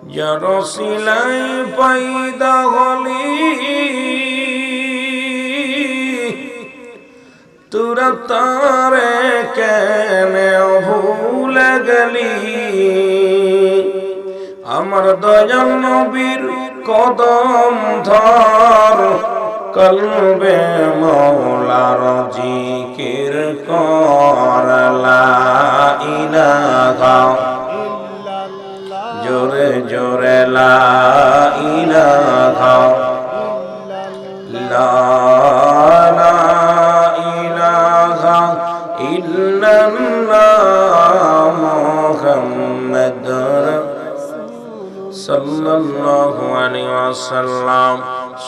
যার সিলাই পয়দা হলি তোরা তারে কেনে ভুলে গেলি আমার দয়াল নবীর কদম ধর কলবে মৌলার জিকির কর লা ইলাহা জোরে জোরে লা ইলাহা লা ইলাহা ইল্লাল্লাহ মুহাম্মাদুর সাল্লাল্লাহু আলাইহি ওয়াসাল্লাম।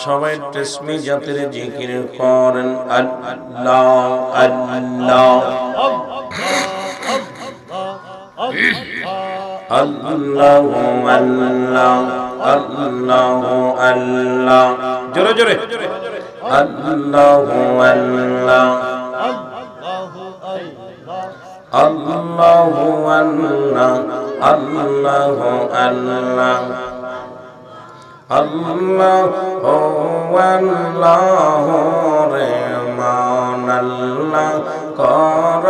সবাই তাসবিহ জাতের জিকির করেন আল্লাহ আল্লাহ আল্লাহু আল্লাহ আল্লাহু আল্লাহ জোরে জোরে আল্লাহু আল্লাহ আল্লাহু আল্লাহ আল্লাহু আল্লাহ আল্লাহু আল্লাহ রে মান আল্লাহ কর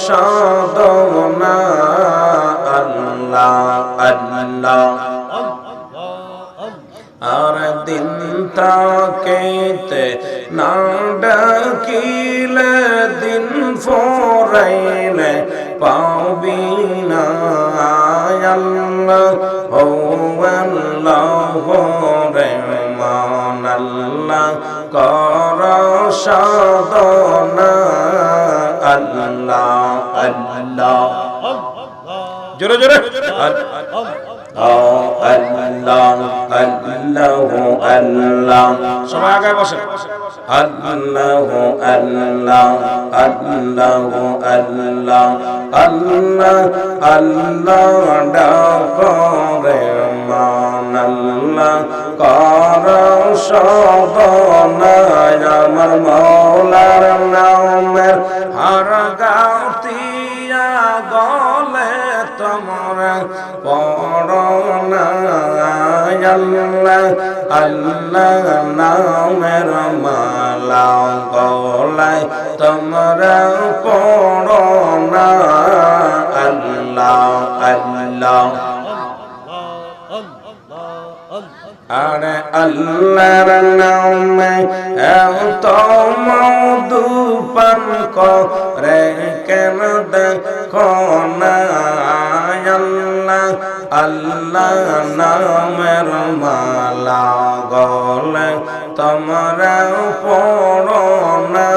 সাধনা আল্লাহ আল্লাহ আর দিন তাকেতে না ডাকিলে দিন ফরাইলে পাবি না আল্লাহ ও আল্লাহ রে মান আল্লাহ কর সাধনা আল্লাহ আল্লাহ জোরে জোরে আল্লাহ আল্লাহ আল্লাহ সবাই আগে বসে আল্লাহ আল্লাহ আল্লাহ আল্লাহ আল্লাহ আল্লাহ ডাকরে মান আল্লাহ কর সাধনা আমার মৌলার নামের হার গাতিয়া গলে তোমরা পড়না আল্লাহ আল্লাহ নামের মালা গলায় তোমরা পড়না আল্লাহ আল্লাহ আরে আল্লাহর নামে এত মধু পান করে কেন দেখো না আল্লাহ আল্লাহ নামের মালা গলে তোমরা পড়ো না